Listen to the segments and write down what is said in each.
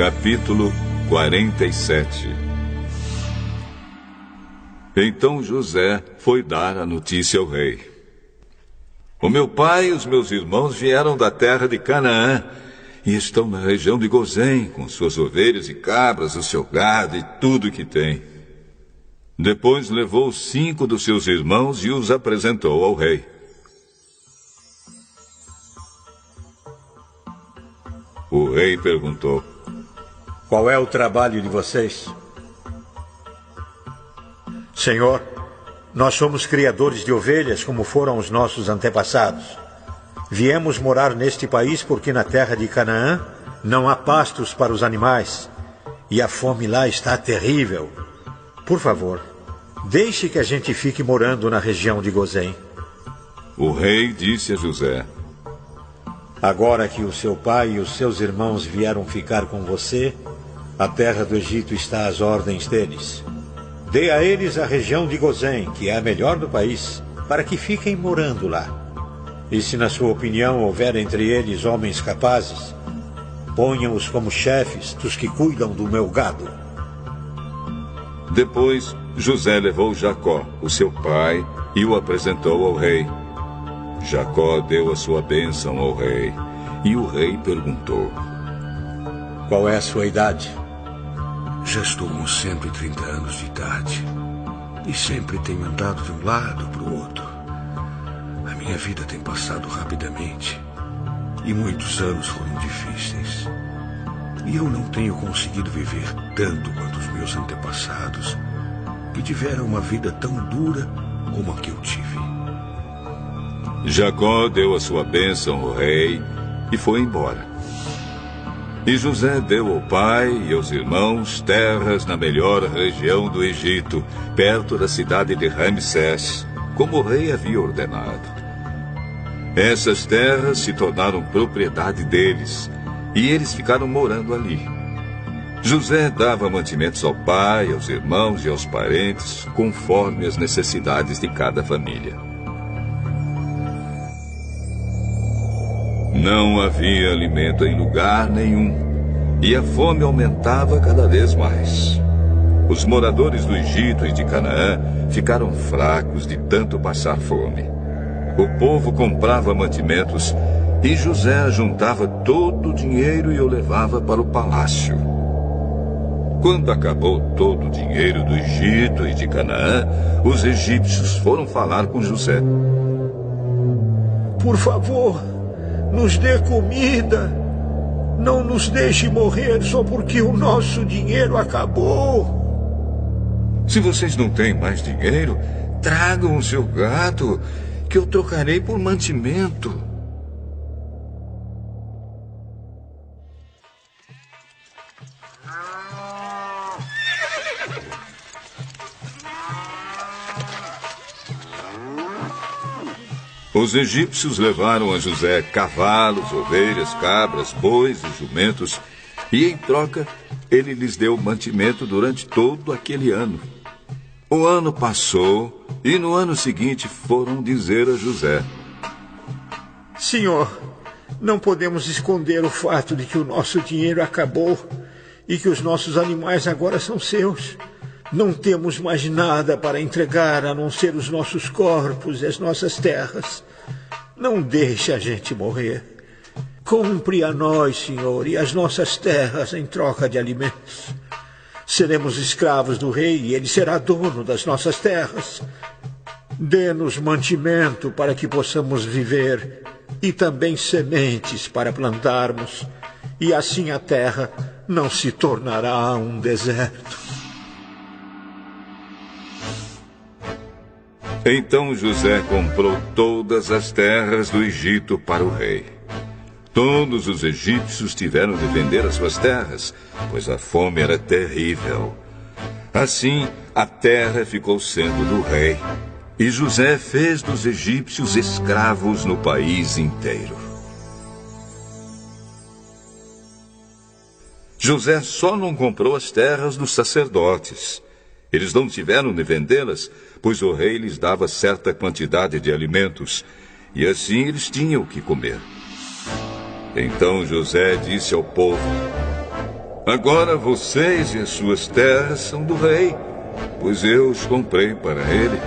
Capítulo 47. Então José foi dar a notícia ao rei. O meu pai e os meus irmãos vieram da terra de Canaã e estão na região de Gozém, com suas ovelhas e cabras, o seu gado e tudo que tem. Depois levou 5 dos seus irmãos e os apresentou ao rei. O rei perguntou: qual é o trabalho de vocês? Senhor, nós somos criadores de ovelhas, como foram os nossos antepassados. Viemos morar neste país porque na terra de Canaã não há pastos para os animais, e a fome lá está terrível. Por favor, deixe que a gente fique morando na região de Gozém. O rei disse a José: agora que o seu pai e os seus irmãos vieram ficar com você, a terra do Egito está às ordens deles. Dê a eles a região de Gozém, que é a melhor do país, para que fiquem morando lá. E se na sua opinião houver entre eles homens capazes, ponham-os como chefes dos que cuidam do meu gado. Depois José levou Jacó, o seu pai, e o apresentou ao rei. Jacó deu a sua bênção ao rei, e o rei perguntou: qual é a sua idade? Já estou com 130 anos de idade, e sempre tenho andado de um lado para o outro. A minha vida tem passado rapidamente, e muitos anos foram difíceis. E eu não tenho conseguido viver tanto quanto os meus antepassados, que tiveram uma vida tão dura como a que eu tive. Jacó deu a sua bênção ao rei e foi embora. E José deu ao pai e aos irmãos terras na melhor região do Egito, perto da cidade de Ramsés, como o rei havia ordenado. Essas terras se tornaram propriedade deles, e eles ficaram morando ali. José dava mantimentos ao pai, aos irmãos e aos parentes, conforme as necessidades de cada família. Não havia alimento em lugar nenhum, e a fome aumentava cada vez mais. Os moradores do Egito e de Canaã ficaram fracos de tanto passar fome. O povo comprava mantimentos e José juntava todo o dinheiro e o levava para o palácio. Quando acabou todo o dinheiro do Egito e de Canaã, os egípcios foram falar com José. Por favor, nos dê comida. Não nos deixe morrer só porque o nosso dinheiro acabou. Se vocês não têm mais dinheiro, tragam o seu gado, que eu trocarei por mantimento. Os egípcios levaram a José cavalos, ovelhas, cabras, bois e jumentos, e em troca ele lhes deu mantimento durante todo aquele ano. O ano passou, e no ano seguinte foram dizer a José: senhor, não podemos esconder o fato de que o nosso dinheiro acabou e que os nossos animais agora são seus. Não temos mais nada para entregar a não ser os nossos corpos e as nossas terras. Não deixe a gente morrer. Compre a nós, senhor, e as nossas terras em troca de alimentos. Seremos escravos do rei e ele será dono das nossas terras. Dê-nos mantimento para que possamos viver e também sementes para plantarmos, e assim a terra não se tornará um deserto. Então José comprou todas as terras do Egito para o rei. Todos os egípcios tiveram de vender as suas terras, pois a fome era terrível. Assim, a terra ficou sendo do rei, e José fez dos egípcios escravos no país inteiro. José só não comprou as terras dos sacerdotes. Eles não tiveram de vendê-las, pois o rei lhes dava certa quantidade de alimentos, e assim eles tinham o que comer. Então José disse ao povo: Agora vocês e as suas terras são do rei, pois eu os comprei para ele.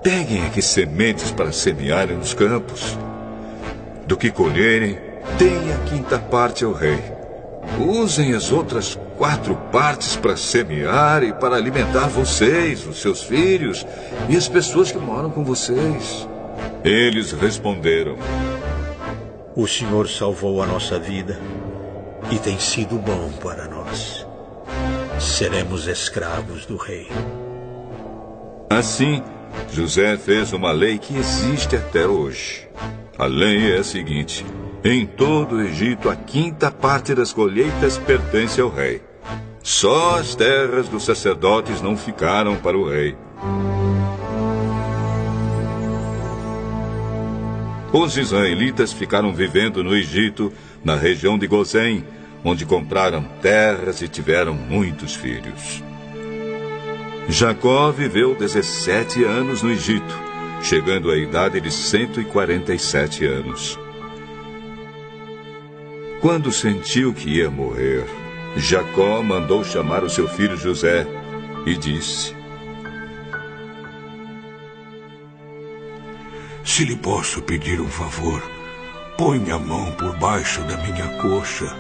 Peguem aqui sementes para semearem nos campos. Do que colherem, deem a quinta parte ao rei. Usem as outras 4 partes para semear e para alimentar vocês, os seus filhos e as pessoas que moram com vocês. Eles responderam: O Senhor salvou a nossa vida e tem sido bom para nós. Seremos escravos do rei. Assim, José fez uma lei que existe até hoje. A lei é a seguinte: em todo o Egito, a quinta parte das colheitas pertence ao rei. Só as terras dos sacerdotes não ficaram para o rei. Os israelitas ficaram vivendo no Egito, na região de Gozém, onde compraram terras e tiveram muitos filhos. Jacó viveu 17 anos no Egito, chegando à idade de 147 anos. Quando sentiu que ia morrer, Jacó mandou chamar o seu filho José e disse: Se lhe posso pedir um favor, ponha a mão por baixo da minha coxa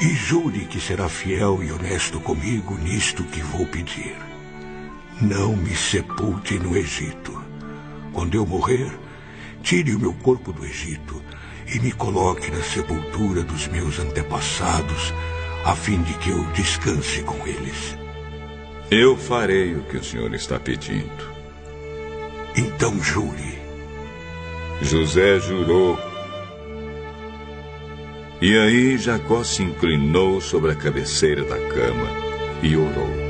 e jure que será fiel e honesto comigo nisto que vou pedir. Não me sepulte no Egito. Quando eu morrer, tire o meu corpo do Egito e me coloque na sepultura dos meus antepassados, a fim de que eu descanse com eles. Eu farei o que o senhor está pedindo. Então jure. José jurou. E aí Jacó se inclinou sobre a cabeceira da cama e orou: